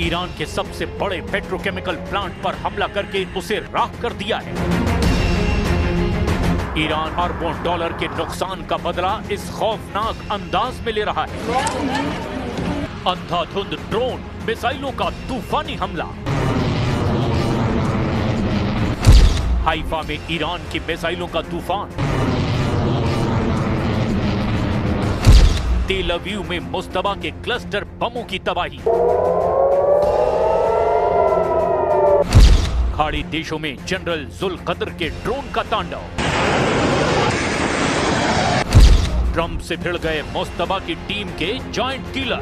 Iran के सबसे बड़े पेट्रोकेमिकल प्लांट पर हमला करके उसे राख कर दिया है। ईरान अरबों डॉलर के नुकसान का बदला इस खौफनाक अंदाज में ले रहा है। अंधाधुंध ड्रोन मिसाइलों का तूफानी हमला। हाइफा में ईरान की मिसाइलों का तूफान। तेल अवीव में मुश्तबा के क्लस्टर बमों की तबाही। खाड़ी देशों में जनरल जुल्कद्र के ड्रोन का तांडव। ट्रंप से भिड़ गए मुश्तबा की टीम के जॉइंट किलर।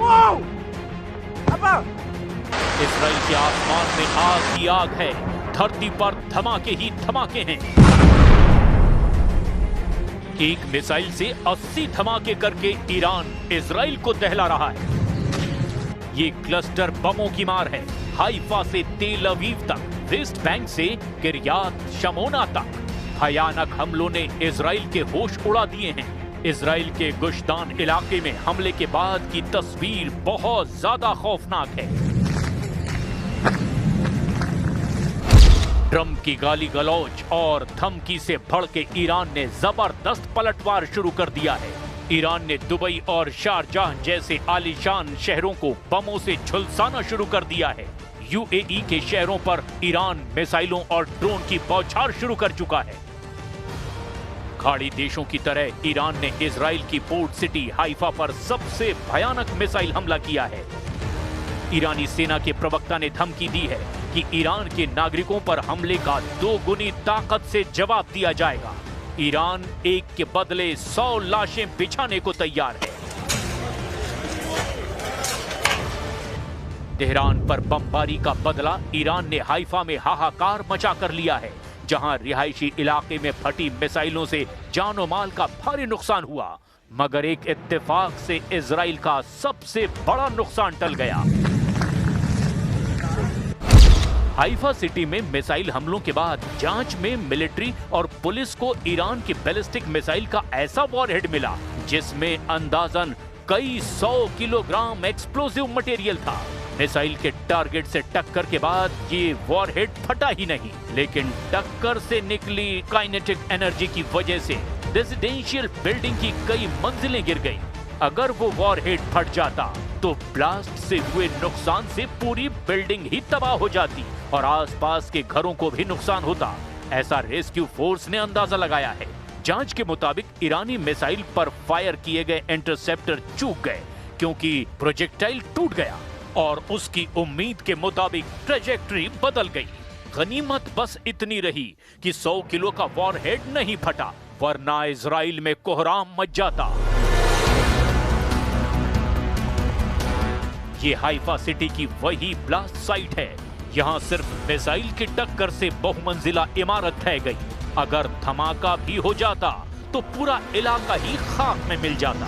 इजराइल के आसमान में आग ही आग है, धरती पर धमाके ही धमाके हैं। एक मिसाइल से 80 धमाके करके ईरान इजराइल को दहला रहा है। ये क्लस्टर बमों की मार है। हाइफा से तेल अवीव तक, वेस्ट बैंक से किर्यात शमोना तक भयानक हमलों ने इजराइल के होश उड़ा दिए हैं। इजराइल के गुश्तान इलाके में हमले के बाद की तस्वीर बहुत ज्यादा खौफनाक है। ट्रंप की गाली गलौज और धमकी से भड़के ईरान ने जबरदस्त पलटवार शुरू कर दिया है। ईरान ने दुबई और शारजाह जैसे आलीशान शहरों को बमों से झुलसाना शुरू कर दिया है। यूएई के शहरों पर ईरान मिसाइलों और ड्रोन की बौछार शुरू कर चुका है। खाड़ी देशों की तरह ईरान ने इजराइल की पोर्ट सिटी हाइफा पर सबसे भयानक मिसाइल हमला किया है। ईरानी सेना के प्रवक्ता ने धमकी दी है कि ईरान के नागरिकों पर हमले का 2 गुनी ताकत से जवाब दिया जाएगा। ईरान एक के बदले 100 लाशें बिछाने को तैयार है। तेहरान पर बमबारी का बदला ईरान ने हाइफा में हाहाकार मचा कर लिया है, जहां रिहायशी इलाके में फटी मिसाइलों से जान और माल का भारी नुकसान हुआ, मगर एक इत्तेफाक से इजराइल का सबसे बड़ा नुकसान टल गया। हाइफा सिटी में मिसाइल हमलों के बाद जांच में मिलिट्री और पुलिस को ईरान की बैलिस्टिक मिसाइल का ऐसा वॉरहेड मिला जिसमें अंदाजन कई 100 किलोग्राम एक्सप्लोसिव मटेरियल था। मिसाइल के टारगेट से टक्कर के बाद ये वॉरहेड फटा ही नहीं, लेकिन टक्कर से निकली काइनेटिक एनर्जी की वजह से रेजिडेंशियल बिल्डिंग की कई मंजिलें गिर गईं। अगर वो वॉरहेड फट जाता तो ब्लास्ट से हुए नुकसान से पूरी बिल्डिंग ही तबाह हो जाती और आसपास के घरों को भी नुकसान होता, ऐसा रेस्क्यू फोर्स ने अंदाजा लगाया है। जांच के मुताबिक ईरानी मिसाइल पर फायर किए गए इंटरसेप्टर चूक गए क्योंकि प्रोजेक्टाइल टूट गया और उसकी उम्मीद के मुताबिक ट्रेजेक्टरी बदल गई। गनीमत बस इतनी रही कि 100 किलो का वॉरहेड नहीं फटा, वरना इजराइल में कोहराम मच जाता। ये हाइफा सिटी की वही ब्लास्ट साइट है। यहाँ सिर्फ मिसाइल की टक्कर से बहुमंजिला इमारत ढह गई। अगर धमाका भी हो जाता तो पूरा इलाका ही खाक में मिल जाता।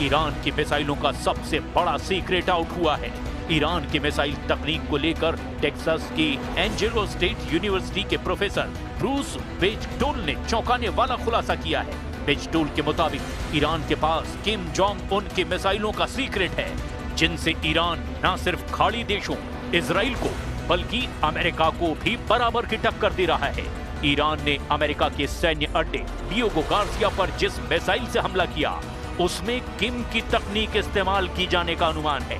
ईरान की मिसाइलों का सबसे बड़ा सीक्रेट आउट हुआ है। ईरान की मिसाइल तकनीक को लेकर टेक्सास की एंजेलो स्टेट यूनिवर्सिटी के प्रोफेसर ब्रूस बेजटोल ने चौंकाने वाला खुलासा किया है। बेजटोल के मुताबिक ईरान के पास किम जोंग उन की मिसाइलों का सीक्रेट है, जिनसे ईरान न सिर्फ खाड़ी देशों इजराइल को बल्कि अमेरिका को भी बराबर की टक्कर दे रहा है। ईरान ने अमेरिका के सैन्य अड्डे डियोगो गार्सिया पर जिस मिसाइल से हमला किया उसमें किम की तकनीक इस्तेमाल की जाने का अनुमान है।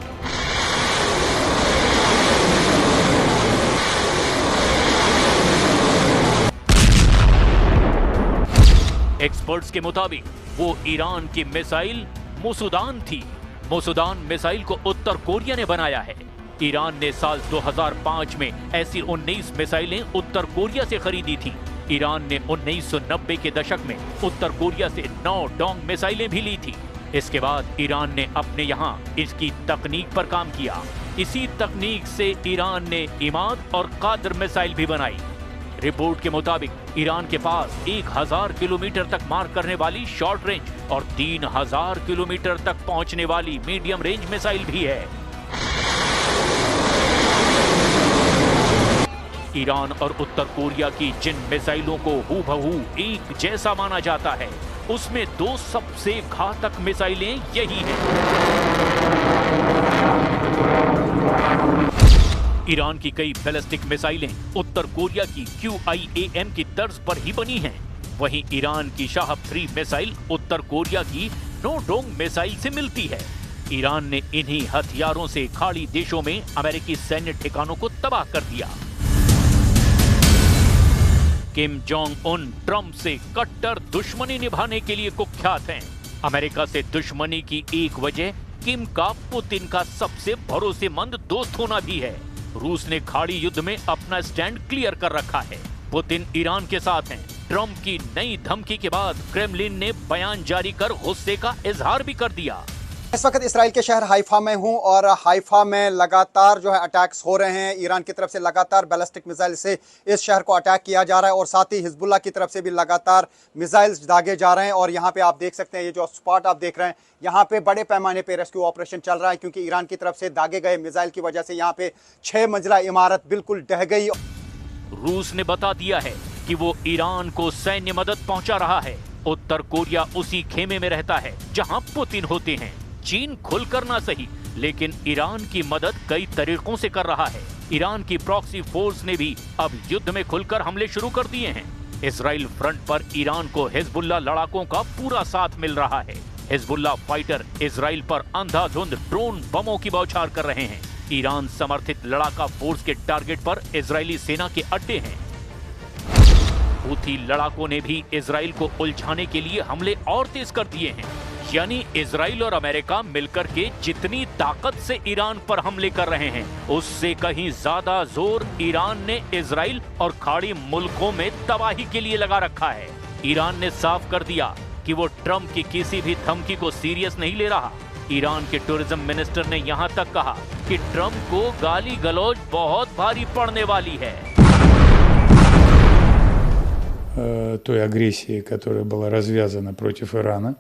एक्सपर्ट्स के मुताबिक वो ईरान की मिसाइल मुसुदान थी। मुसुदान मिसाइल को उत्तर कोरिया ने बनाया है। ईरान ने साल 2005 में ऐसी 19 मिसाइलें उत्तर कोरिया से खरीदी थी। ईरान ने 1990 के दशक में उत्तर कोरिया से 9 डोंग मिसाइलें भी ली थी। इसके बाद ईरान ने अपने यहाँ इसकी तकनीक पर काम किया। इसी तकनीक से ईरान ने इमाद और कादर मिसाइल भी बनाई। रिपोर्ट के मुताबिक ईरान के पास 1000 किलोमीटर तक मार करने वाली शॉर्ट रेंज और 3000 किलोमीटर तक पहुंचने वाली मीडियम रेंज मिसाइल भी है। ईरान और उत्तर कोरिया की जिन मिसाइलों को हूबहू एक जैसा माना जाता है, उसमें दो सबसे घातक मिसाइलें यही हैं। ईरान की कई बैलिस्टिक मिसाइलें उत्तर कोरिया की QIAM की तर्ज पर ही बनी हैं। वहीं ईरान की शाहब 3 मिसाइल उत्तर कोरिया की नोडोंग मिसाइल से मिलती है। ईरान ने इन्हीं हथियारों से खाड़ी देशों में अमेरिकी सैन्य ठिकानों को तबाह कर दिया। किम जोंग उन ट्रंप से कट्टर दुश्मनी निभाने के लिए कुख्यात हैं। अमेरिका से दुश्मनी की एक वजह किम का पुतिन का सबसे भरोसेमंद दोस्त होना भी है। रूस ने खाड़ी युद्ध में अपना स्टैंड क्लियर कर रखा है। पुतिन ईरान के साथ हैं। ट्रंप की नई धमकी के बाद क्रेमलिन ने बयान जारी कर गुस्से का इजहार भी कर दिया। इस वक्त इसराइल के शहर हाइफा में हूं और हाइफा में लगातार जो है अटैक्स हो रहे हैं। ईरान की तरफ से लगातार बैलिस्टिक मिसाइल से इस शहर को अटैक किया जा रहा है और साथ ही हिजबुल्लाह की तरफ से भी लगातार मिसाइल्स दागे जा रहे हैं। और यहाँ पे आप देख सकते हैं, ये जो स्पॉट आप देख रहे हैं, यहाँ पे बड़े पैमाने पे रेस्क्यू ऑपरेशन चल रहा है, क्योंकि ईरान की तरफ से दागे गए मिसाइल की वजह से यहाँ पे 6 मंजिला इमारत बिल्कुल ढह गई। रूस ने बता दिया है कि वो ईरान को सैन्य मदद पहुंचा रहा है। उत्तर कोरिया उसी खेमे में रहता है जहां पुतिन होते हैं। चीन खुलकर ना सही, लेकिन ईरान की मदद कई तरीकों से कर रहा है। ईरान की प्रॉक्सी फोर्स ने भी अब युद्ध में खुलकर हमले शुरू कर दिए हैं। इजराइल फ्रंट पर ईरान को हिजबुल्लाह लड़ाकों का पूरा साथ मिल रहा है। हिजबुल्लाह फाइटर इजराइल पर अंधाधुंध ड्रोन बमों की बौछार कर रहे हैं। ईरान समर्थित लड़ाका फोर्स के टारगेट पर इजरायली सेना के अड्डे हैं। हूथी लड़ाकों ने भी इजराइल को उलझाने के लिए हमले और तेज कर दिए हैं। यानी इजराइल और अमेरिका मिलकर के जितनी ताकत से ईरान पर हमले कर रहे हैं, उससे कहीं ज्यादा जोर ईरान ने इजराइल और खाड़ी मुल्कों में तबाही के लिए लगा रखा है। ईरान ने साफ कर दिया कि वो ट्रंप की किसी भी धमकी को सीरियस नहीं ले रहा। ईरान के टूरिज्म मिनिस्टर ने यहाँ तक कहा कि ट्रंप को गाली गलौज बहुत भारी पड़ने वाली है। Той агрессии, которая была развязана против Ирана.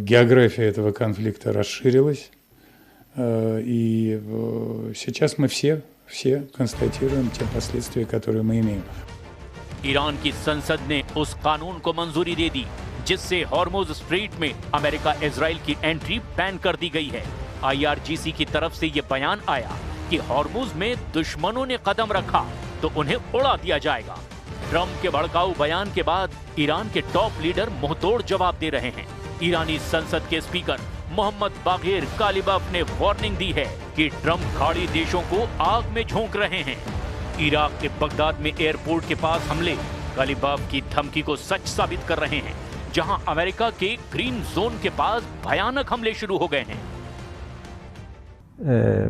География этого конфликта расширилась, и сейчас мы все констатируем те последствия, которые мы имеем. ईरान की संसद ने उस कानून को मंजूरी दे दी जिससे हॉर्मुज स्ट्रेट में अमेरिका इजराइल की एंट्री बैन कर दी गई है। IRGC की तरफ से ये बयान आया कि हॉर्मुज में दुश्मनों ने कदम रखा तो उन्हें उड़ा दिया जाएगा। ट्रंप के भड़काऊ बयान के बाद ईरान के टॉप लीडर मुंहतोड़ जवाब दे रहे हैं। ईरानी संसद के स्पीकर मोहम्मद बागेर कालिबाफ ने वार्निंग दी है कि ट्रंप खाड़ी देशों को आग में झोंक रहे हैं। इराक के बगदाद में एयरपोर्ट के पास हमले कालिबाफ की धमकी को सच साबित कर रहे हैं, जहां अमेरिका के ग्रीन जोन के पास भयानक हमले शुरू हो गए हैं।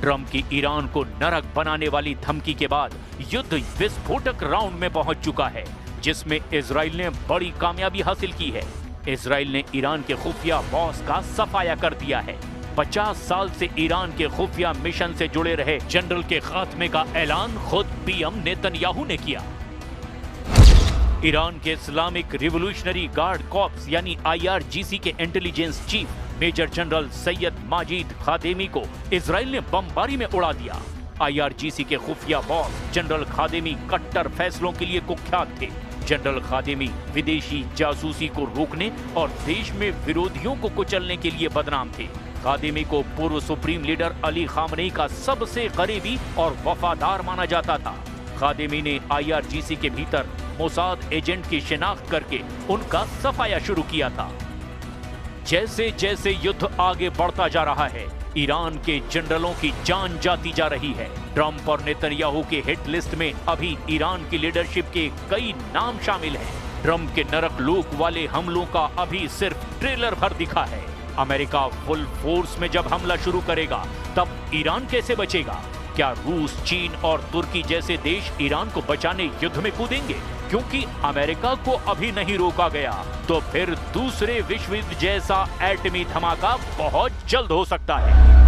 ट्रंप की ईरान को नरक बनाने वाली धमकी के बाद युद्ध विस्फोटक राउंड में पहुंच चुका है, जिसमें इजराइल ने बड़ी कामयाबी हासिल की है। इजराइल ने ईरान के खुफिया बॉस का सफाया कर दिया है। 50 साल से ईरान के खुफिया मिशन से जुड़े रहे जनरल के खात्मे का ऐलान खुद PM नेतन्याहू ने किया। ईरान के इस्लामिक रिवोल्यूशनरी गार्ड कॉर्प्स यानी IRGC के intelligence chief major general Sayed Majid Khademi को इजराइल ने बमबारी में उड़ा दिया। IRGC के खुफिया बॉस जनरल खादेमी कट्टर फैसलों के लिए कुख्यात थे। जनरल खादेमी विदेशी जासूसी को रोकने और देश में विरोधियों को कुचलने के लिए बदनाम थे। खादेमी को पूर्व सुप्रीम लीडर अली खामनेई का सबसे करीबी और वफादार माना जाता था। खादेमी ने IRGC के भीतर मोसाद एजेंट की शिनाख्त करके उनका सफाया शुरू किया था। जैसे जैसे युद्ध आगे बढ़ता जा रहा है, ईरान के जनरलों की जान जाती जा रही है। ट्रंप और नेतन्याहू के हिट लिस्ट में अभी ईरान की लीडरशिप के कई नाम शामिल हैं। ट्रंप के नरक लोक वाले हमलों का अभी सिर्फ ट्रेलर भर दिखा है। अमेरिका फुल फोर्स में जब हमला शुरू करेगा तब ईरान कैसे बचेगा? क्या रूस, चीन और तुर्की जैसे देश ईरान को बचाने युद्ध में कूदेंगे? क्योंकि अमेरिका को अभी नहीं रोका गया तो फिर दूसरे विश्व युद्ध जैसा एटमी धमाका बहुत जल्द हो सकता है।